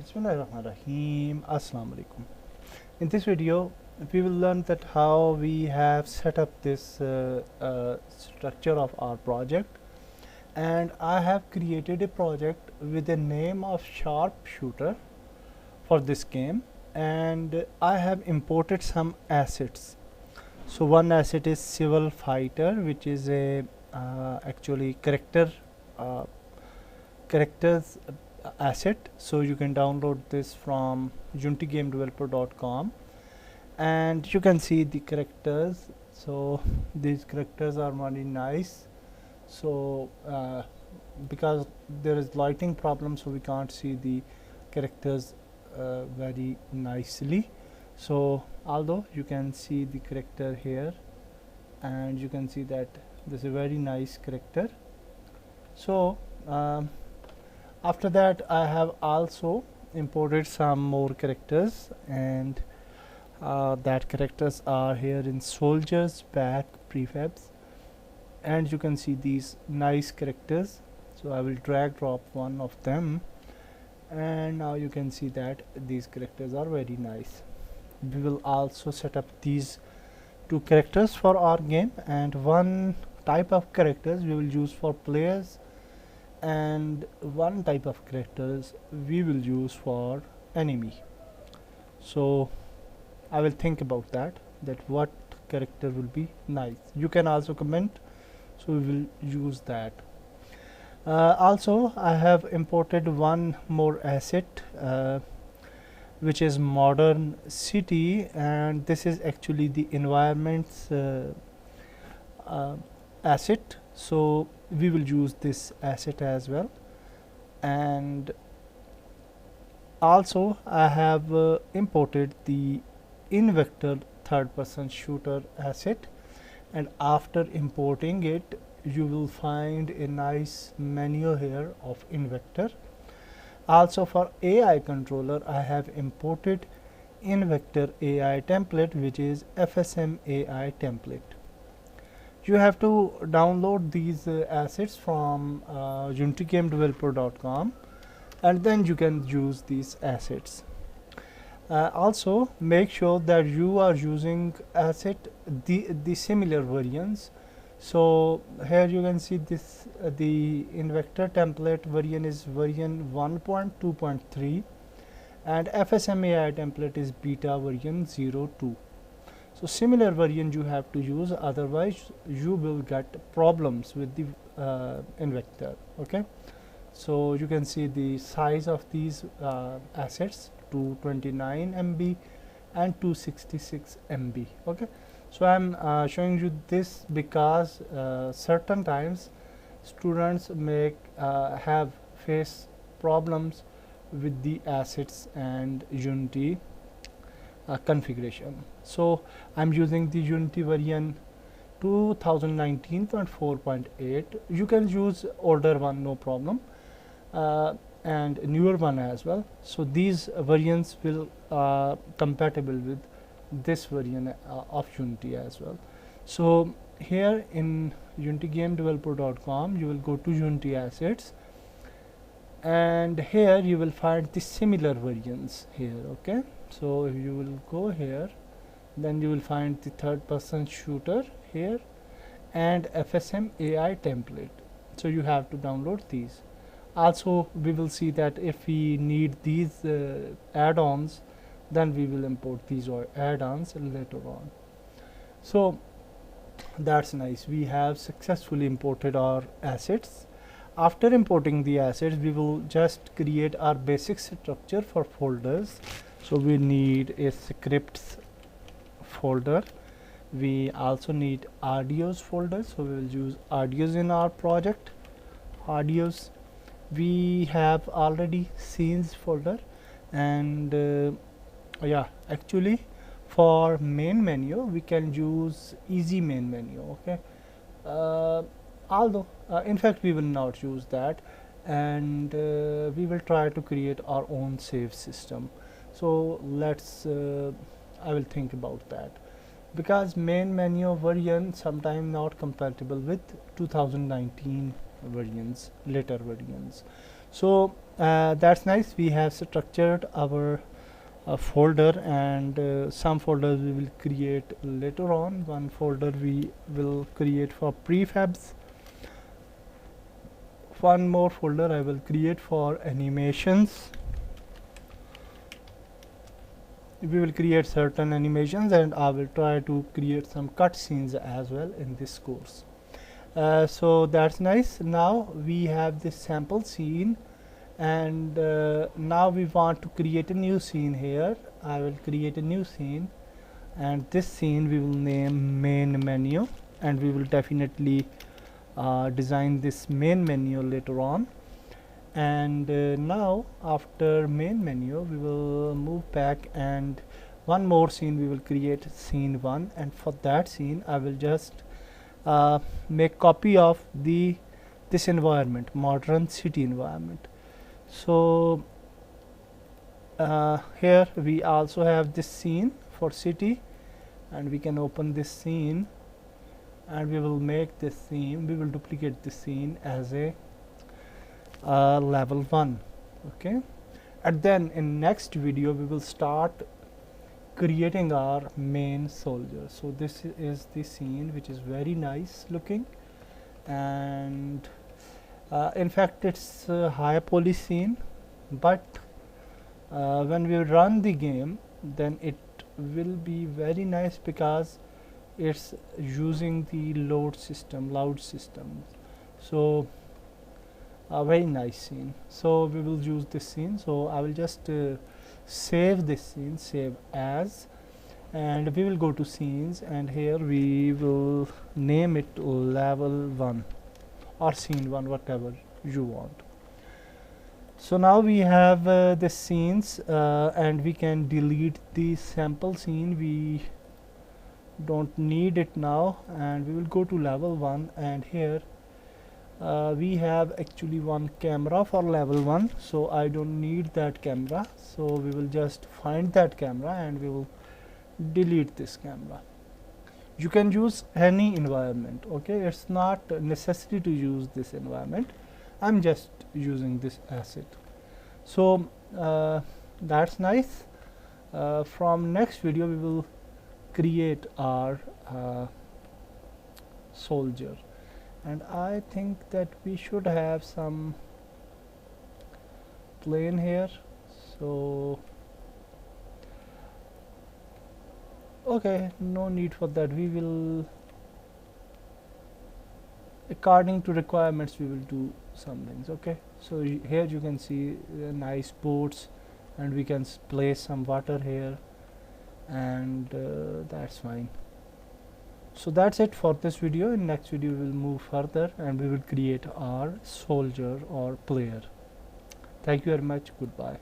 Bismillahirrahmanirrahim. Assalamu alaikum. In this video, we will learn that how we have set up this structure of our project, and I have created a project with the name of Sharpshooter for this game, and I have imported some assets. So one asset is Civil Fighter, which is a actually uh, characters asset. So you can download this from unitygamedeveloper.com, and you can see the characters. So these characters are very nice. So because there is lighting problem, so we can't see the characters very nicely. So although you can see the character here, and you can see that this is a very nice character. So after that, I have also imported some more characters, and that characters are here in soldiers back prefabs, and you can see these nice characters. So I will drag drop one of them, and now you can see that these characters are very nice. We will also set up these two characters for our game, and one type of characters we will use for players, and one type of characters we will use for enemy. So I will think about that what character will be nice. You can also comment, so we will use that. Also I have imported one more asset, which is Modern City, and this is actually the environments asset. So we will use this asset as well. And also I have imported the Invector third person shooter asset, and after importing it, you will find a nice menu here of Invector. Also for AI controller, I have imported Invector AI template, which is FSM AI template. You have to download these assets from unitygamedeveloper.com, and then you can use these assets. Also make sure that you are using asset the similar versions. So here you can see this the Invector template version is version 1.2.3, and FSM AI template is beta version 02. So similar version you have to use, otherwise you will get problems with the Invector. Okay, so you can see the size of these assets, 229 MB and 266 MB. Okay, so I'm showing you this because certain times students may have face problems with the assets and Unity configuration. So I'm using the Unity version 2019.4.8. You can use older one, no problem, and newer one as well. So these versions will compatible with this version of Unity as well. So here in unitygamedeveloper.com, you will go to Unity assets, and here you will find the similar versions here. Okay, so if you will go here, then you will find the third person shooter here and FSM AI template. So you have to download these. Also we will see that if we need these add-ons, then we will import these or add-ons later on. So that's nice. We have successfully imported our assets. After importing the assets, we will just create our basic structure for folders. So we need a scripts folder. We also need audios folder, so we will use audios in our project. Audios, we have already scenes folder, and yeah, actually for main menu we can use easy main menu. Okay, although in fact we will not use that, and we will try to create our own save system. So let's I will think about that, because main menu version sometime not compatible with 2019 versions, later versions. So that's nice. We have structured our folder, and some folders we will create later on. One folder we will create for prefabs, one more folder I will create for animations. We will create certain animations, and I will try to create some cutscenes as well in this course. So that's nice. Now we have this sample scene, and now we want to create a new scene here. I will create a new scene, and this scene we will name main menu, and we will definitely design this main menu later on. And now after main menu we will move back, and one more scene we will create, scene 1, and for that scene I will just make copy of this environment, modern city environment. So here we also have this scene for city, and we can open this scene, and we will make this scene, we will duplicate this scene as a level 1. Okay, and then in next video we will start creating our main soldier. So this is the scene, which is very nice looking, and in fact it's a high poly scene, but when we run the game then it will be very nice because it's using the loud system. So a very nice scene. So we will use this scene. So I will just save this scene, save as, and we will go to scenes, and here we will name it level 1 or scene 1, whatever you want. So now we have the scenes, and we can delete the sample scene. We don't need it now, and we will go to level 1, and here we have actually one camera for level 1, so I don't need that camera. So we will just find that camera, and we will delete this camera. You can use any environment, okay, it's not a necessity to use this environment. I'm just using this asset. So that's nice. From next video we will create our soldier, and I think that we should have some plane here. So okay, no need for that. We will, according to requirements, we will do some things. Okay, so here you can see nice boats, and we can place some water here, and that's fine. So that's it for this video. In next video we will move further, and we will create our soldier or player. Thank you very much. Goodbye.